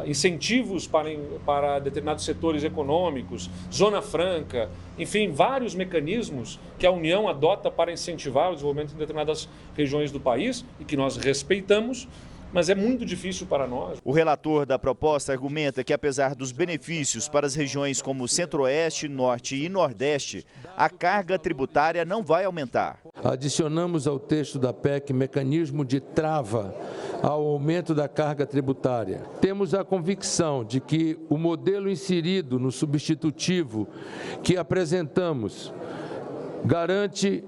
incentivos para determinados setores econômicos, zona franca, enfim, vários mecanismos que a União adota para incentivar o desenvolvimento em determinadas regiões do país e que nós respeitamos, mas é muito difícil para nós. O relator da proposta argumenta que, apesar dos benefícios para as regiões como Centro-Oeste, Norte e Nordeste, a carga tributária não vai aumentar. Adicionamos ao texto da PEC mecanismo de trava ao aumento da carga tributária. Temos a convicção de que o modelo inserido no substitutivo que apresentamos garante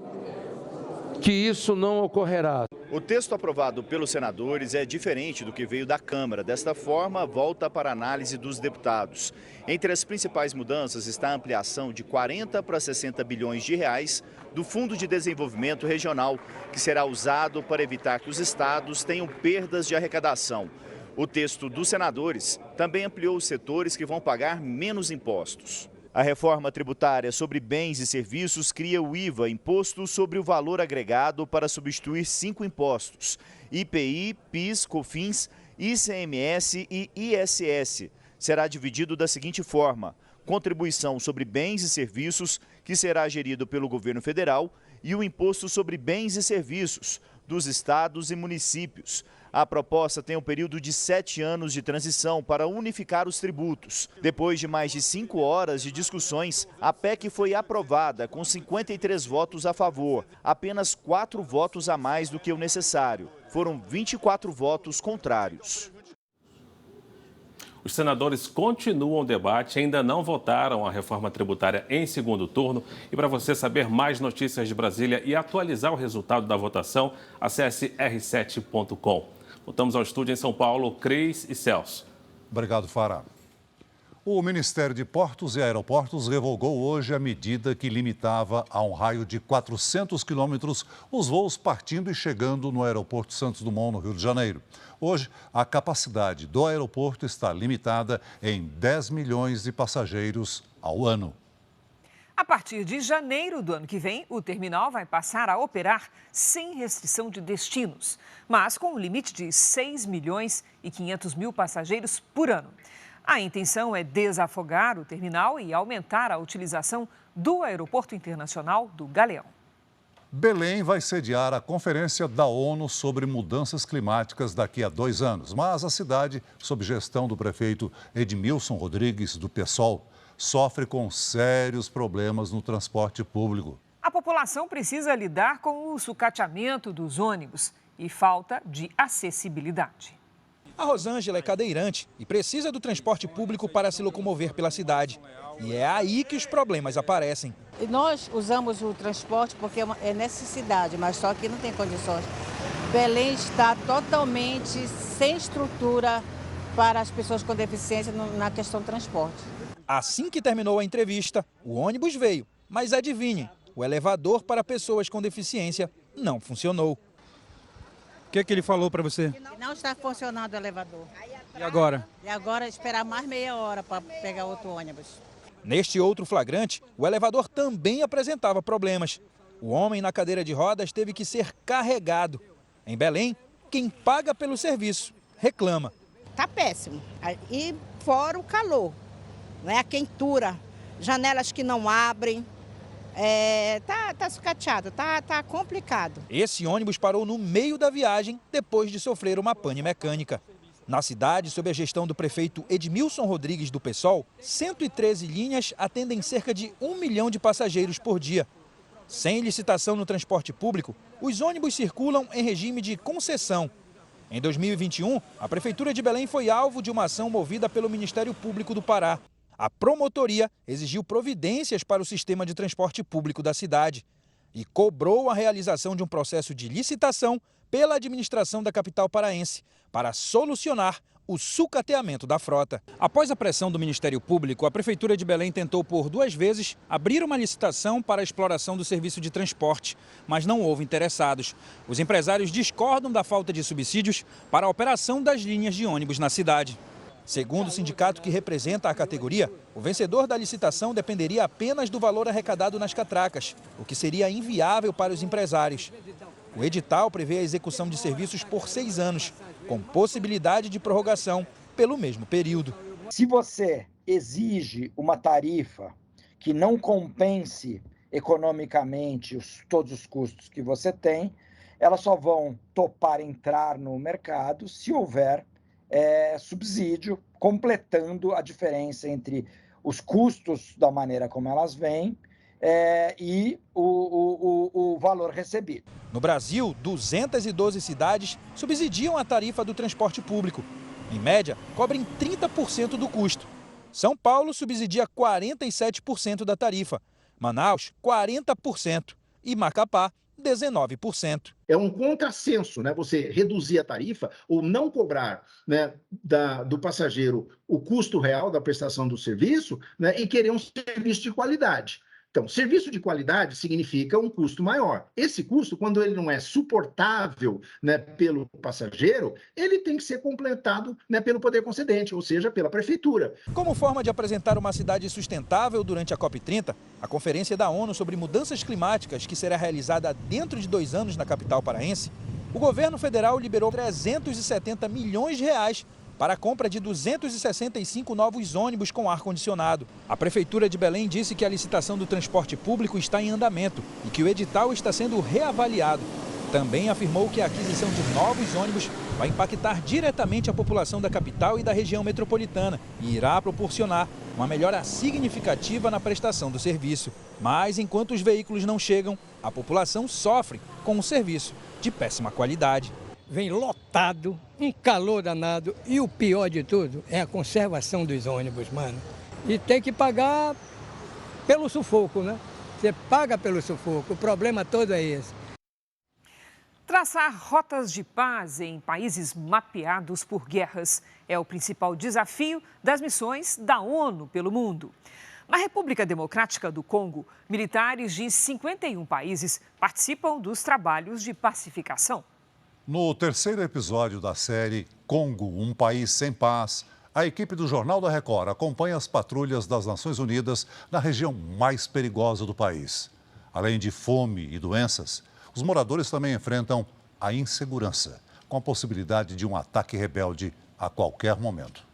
que isso não ocorrerá. O texto aprovado pelos senadores é diferente do que veio da Câmara. Desta forma, volta para análise dos deputados. Entre as principais mudanças está a ampliação de 40 para 60 bilhões de reais do Fundo de Desenvolvimento Regional, que será usado para evitar que os estados tenham perdas de arrecadação. O texto dos senadores também ampliou os setores que vão pagar menos impostos. A reforma tributária sobre bens e serviços cria o IVA, Imposto sobre o Valor Agregado, para substituir 5 impostos: IPI, PIS, COFINS, ICMS e ISS. Será dividido da seguinte forma: contribuição sobre bens e serviços, que será gerido pelo governo federal, e o Imposto sobre Bens e Serviços, dos estados e municípios. A proposta tem um período de 7 anos de transição para unificar os tributos. Depois de mais de 5 horas de discussões, a PEC foi aprovada com 53 votos a favor, apenas 4 votos a mais do que o necessário. Foram 24 votos contrários. Os senadores continuam o debate, ainda não votaram a reforma tributária em segundo turno. E para você saber mais notícias de Brasília e atualizar o resultado da votação, acesse r7.com. Voltamos ao estúdio em São Paulo, Cris e Celso. Obrigado, Fara. O Ministério de Portos e Aeroportos revogou hoje a medida que limitava a um raio de 400 quilômetros os voos partindo e chegando no aeroporto Santos Dumont, no Rio de Janeiro. Hoje, a capacidade do aeroporto está limitada em 10 milhões de passageiros ao ano. A partir de janeiro do ano que vem, o terminal vai passar a operar sem restrição de destinos, mas com um limite de 6 milhões e 500 mil passageiros por ano. A intenção é desafogar o terminal e aumentar a utilização do Aeroporto Internacional do Galeão. Belém vai sediar a Conferência da ONU sobre Mudanças Climáticas daqui a 2 anos, mas a cidade, sob gestão do prefeito Edmilson Rodrigues, do PSOL, sofre com sérios problemas no transporte público. A população precisa lidar com o sucateamento dos ônibus e falta de acessibilidade. A Rosângela é cadeirante e precisa do transporte público para se locomover pela cidade. E é aí que os problemas aparecem. Nós usamos o transporte porque é necessidade, mas só que não tem condições. Belém está totalmente sem estrutura para as pessoas com deficiência na questão do transporte. Assim que terminou a entrevista, o ônibus veio. Mas adivinhem, o elevador para pessoas com deficiência não funcionou. O que ele falou para você? Não está funcionando o elevador. E agora? E agora esperar mais meia hora para pegar outro ônibus. Neste outro flagrante, o elevador também apresentava problemas. O homem na cadeira de rodas teve que ser carregado. Em Belém, quem paga pelo serviço reclama. Tá péssimo. E fora o calor, né? A quentura, janelas que não abrem. Tá sucateado, tá complicado. Esse ônibus parou no meio da viagem depois de sofrer uma pane mecânica. Na cidade, sob a gestão do prefeito Edmilson Rodrigues do PSOL, 113 linhas atendem cerca de 1 milhão de passageiros por dia. Sem licitação no transporte público, os ônibus circulam em regime de concessão. Em 2021, a Prefeitura de Belém foi alvo de uma ação movida pelo Ministério Público do Pará. A promotoria exigiu providências para o sistema de transporte público da cidade e cobrou a realização de um processo de licitação pela administração da capital paraense para solucionar o sucateamento da frota. Após a pressão do Ministério Público, a Prefeitura de Belém tentou por 2 vezes abrir uma licitação para a exploração do serviço de transporte, mas não houve interessados. Os empresários discordam da falta de subsídios para a operação das linhas de ônibus na cidade. Segundo o sindicato que representa a categoria, o vencedor da licitação dependeria apenas do valor arrecadado nas catracas, o que seria inviável para os empresários. O edital prevê a execução de serviços por 6 anos, com possibilidade de prorrogação pelo mesmo período. Se você exige uma tarifa que não compense economicamente todos os custos que você tem, elas só vão topar entrar no mercado se houver subsídio, completando a diferença entre os custos da maneira como elas vêm e o valor recebido. No Brasil, 212 cidades subsidiam a tarifa do transporte público. Em média, cobrem 30% do custo. São Paulo subsidia 47% da tarifa, Manaus, 40% e Macapá, 19%. É um contrassenso, né? Você reduzir a tarifa ou não cobrar, né, do passageiro o custo real da prestação do serviço, né, e querer um serviço de qualidade. Então, serviço de qualidade significa um custo maior. Esse custo, quando ele não é suportável, né, pelo passageiro, ele tem que ser completado, né, pelo poder concedente, ou seja, pela prefeitura. Como forma de apresentar uma cidade sustentável durante a COP30, a Conferência da ONU sobre Mudanças Climáticas, que será realizada dentro de 2 anos na capital paraense, o governo federal liberou 370 milhões de reais para a compra de 265 novos ônibus com ar-condicionado. A Prefeitura de Belém disse que a licitação do transporte público está em andamento e que o edital está sendo reavaliado. Também afirmou que a aquisição de novos ônibus vai impactar diretamente a população da capital e da região metropolitana e irá proporcionar uma melhora significativa na prestação do serviço. Mas, enquanto os veículos não chegam, a população sofre com um serviço de péssima qualidade. Vem lotado, um calor danado e o pior de tudo é a conservação dos ônibus, mano. E tem que pagar pelo sufoco, né? Você paga pelo sufoco, o problema todo é esse. Traçar rotas de paz em países mapeados por guerras é o principal desafio das missões da ONU pelo mundo. Na República Democrática do Congo, militares de 51 países participam dos trabalhos de pacificação. No 3º episódio da série Congo, um país sem paz, a equipe do Jornal da Record acompanha as patrulhas das Nações Unidas na região mais perigosa do país. Além de fome e doenças, os moradores também enfrentam a insegurança, com a possibilidade de um ataque rebelde a qualquer momento.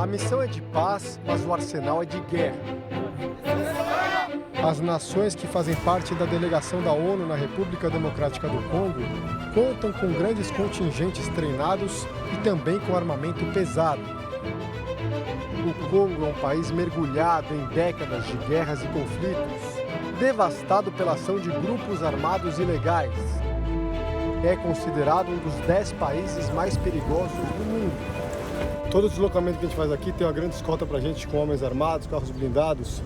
A missão é de paz, mas o arsenal é de guerra. As nações que fazem parte da delegação da ONU na República Democrática do Congo contam com grandes contingentes treinados e também com armamento pesado. O Congo é um país mergulhado em décadas de guerras e conflitos, devastado pela ação de grupos armados ilegais. É considerado um dos 10 países mais perigosos do mundo. Todo deslocamento que a gente faz aqui tem uma grande escolta para a gente, com homens armados, carros blindados.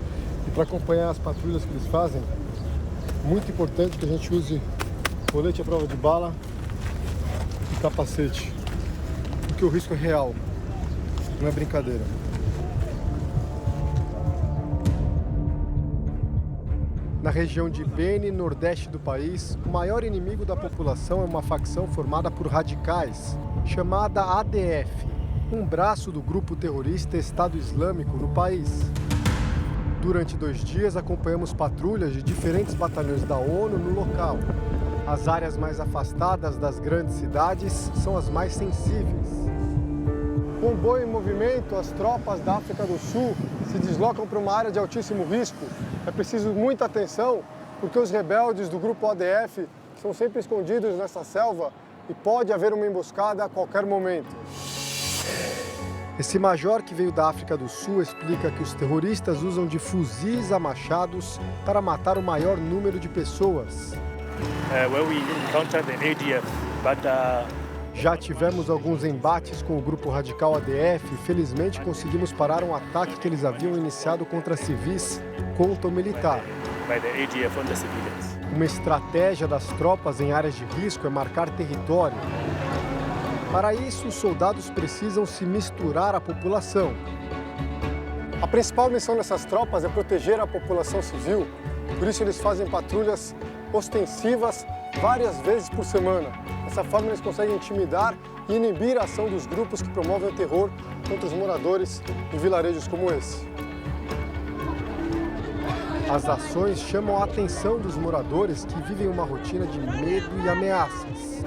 E para acompanhar as patrulhas que eles fazem, muito importante que a gente use colete à prova de bala e capacete, porque o risco é real, não é brincadeira. Na região de Beni, nordeste do país, o maior inimigo da população é uma facção formada por radicais, chamada ADF, um braço do grupo terrorista Estado Islâmico no país. Durante 2 dias, acompanhamos patrulhas de diferentes batalhões da ONU no local. As áreas mais afastadas das grandes cidades são as mais sensíveis. Comboio em movimento, as tropas da África do Sul se deslocam para uma área de altíssimo risco. É preciso muita atenção, porque os rebeldes do grupo ADF são sempre escondidos nessa selva e pode haver uma emboscada a qualquer momento. Esse major que veio da África do Sul explica que os terroristas usam de fuzis a machados para matar o maior número de pessoas. Já tivemos alguns embates com o grupo radical ADF e felizmente conseguimos parar um ataque que eles haviam iniciado contra civis com o tom militar. Uma estratégia das tropas em áreas de risco é marcar território. Para isso, os soldados precisam se misturar à população. A principal missão dessas tropas é proteger a população civil, por isso eles fazem patrulhas ostensivas várias vezes por semana. Dessa forma, eles conseguem intimidar e inibir a ação dos grupos que promovem o terror contra os moradores em vilarejos como esse. As ações chamam a atenção dos moradores que vivem uma rotina de medo e ameaças.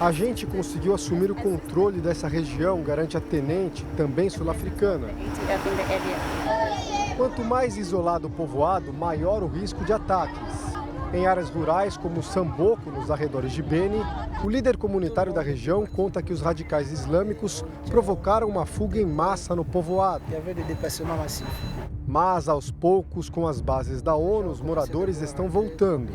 A gente conseguiu assumir o controle dessa região, garante a tenente, também sul-africana. Quanto mais isolado o povoado, maior o risco de ataques. Em áreas rurais como Samboko, nos arredores de Beni, o líder comunitário da região conta que os radicais islâmicos provocaram uma fuga em massa no povoado. Mas, aos poucos, com as bases da ONU, os moradores estão voltando.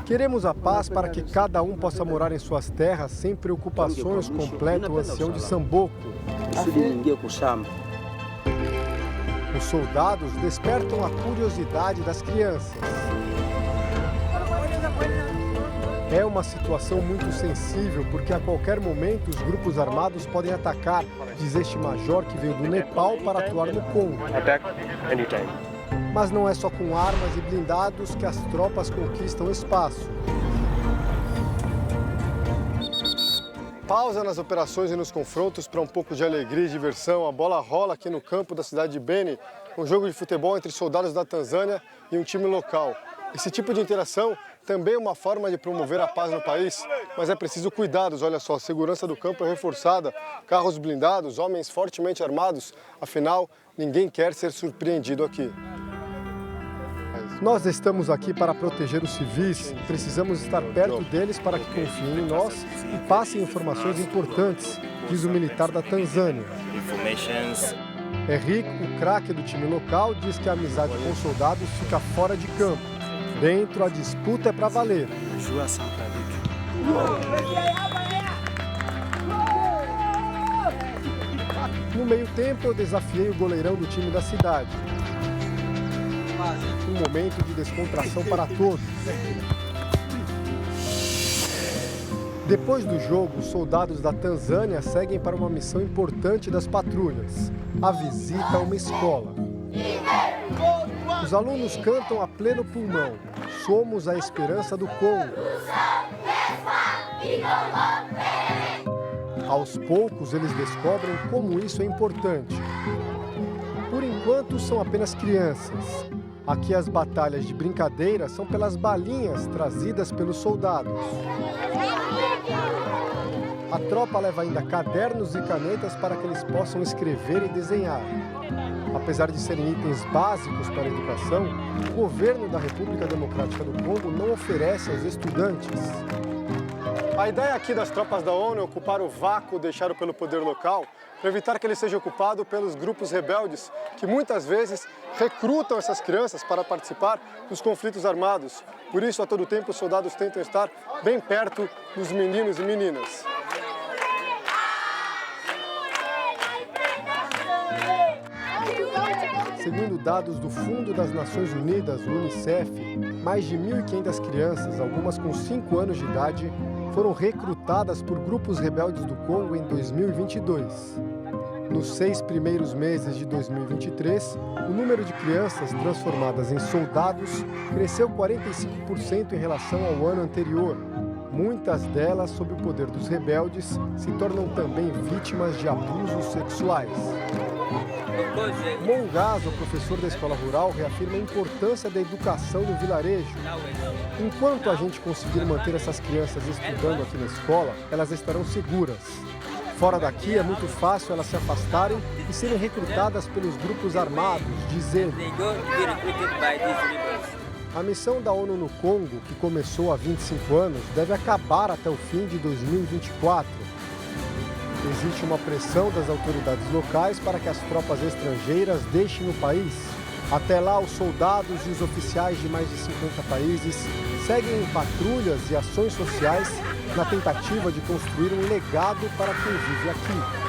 Queremos a paz para que cada um possa morar em suas terras sem preocupações, completa o ancião de Samboko. Os soldados despertam a curiosidade das crianças. É uma situação muito sensível, porque a qualquer momento os grupos armados podem atacar, diz este major que veio do Nepal para atuar no Congo. Mas não é só com armas e blindados que as tropas conquistam espaço. Pausa nas operações e nos confrontos para um pouco de alegria e diversão. A bola rola aqui no campo da cidade de Beni, um jogo de futebol entre soldados da Tanzânia e um time local. Esse tipo de interação também é uma forma de promover a paz no país, mas é preciso cuidados. Olha só, a segurança do campo é reforçada, carros blindados, homens fortemente armados, afinal, ninguém quer ser surpreendido aqui. Nós estamos aqui para proteger os civis, precisamos estar perto deles para que confiem em nós e passem informações importantes, diz o militar da Tanzânia. Henrique, o craque do time local, diz que a amizade com os soldados fica fora de campo. Dentro, a disputa é para valer. No meio tempo, eu desafiei o goleirão do time da cidade. Um momento de descontração para todos. Depois do jogo, os soldados da Tanzânia seguem para uma missão importante das patrulhas: a visita a uma escola. Os alunos cantam a pleno pulmão: "Somos a esperança do Congo". Aos poucos, eles descobrem como isso é importante. Por enquanto, são apenas crianças. Aqui as batalhas de brincadeira são pelas balinhas trazidas pelos soldados. A tropa leva ainda cadernos e canetas para que eles possam escrever e desenhar. A apesar de serem itens básicos para a educação, o governo da República Democrática do Congo não oferece aos estudantes. A ideia aqui das tropas da ONU é ocupar o vácuo deixado pelo poder local para evitar que ele seja ocupado pelos grupos rebeldes que muitas vezes recrutam essas crianças para participar dos conflitos armados. Por isso, a todo tempo, os soldados tentam estar bem perto dos meninos e meninas. Segundo dados do Fundo das Nações Unidas, o Unicef, mais de 1.500 crianças, algumas com 5 anos de idade, foram recrutadas por grupos rebeldes do Congo em 2022. Nos 6 primeiros meses de 2023, o número de crianças transformadas em soldados cresceu 45% em relação ao ano anterior. Muitas delas, sob o poder dos rebeldes, se tornam também vítimas de abusos sexuais. Mongazo, professor da escola rural, reafirma a importância da educação no vilarejo. Enquanto a gente conseguir manter essas crianças estudando aqui na escola, elas estarão seguras. Fora daqui é muito fácil elas se afastarem e serem recrutadas pelos grupos armados, diz ele. A missão da ONU no Congo, que começou há 25 anos, deve acabar até o fim de 2024. Existe uma pressão das autoridades locais para que as tropas estrangeiras deixem o país. Até lá, os soldados e os oficiais de mais de 50 países seguem em patrulhas e ações sociais na tentativa de construir um legado para quem vive aqui.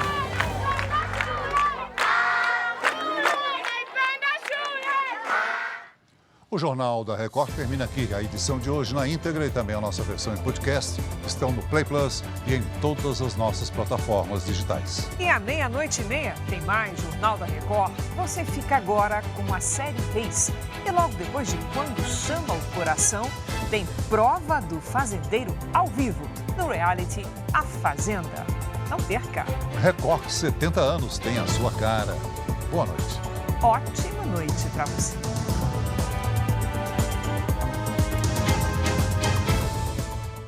O Jornal da Record termina aqui. A edição de hoje na íntegra e também a nossa versão em podcast estão no Play Plus e em todas as nossas plataformas digitais. E à 00:30 tem mais Jornal da Record. Você fica agora com a série Reis. E logo depois de Quando Chama o Coração, tem Prova do Fazendeiro ao vivo no reality A Fazenda. Não perca! Record 70 anos tem a sua cara. Boa noite. Ótima noite para você.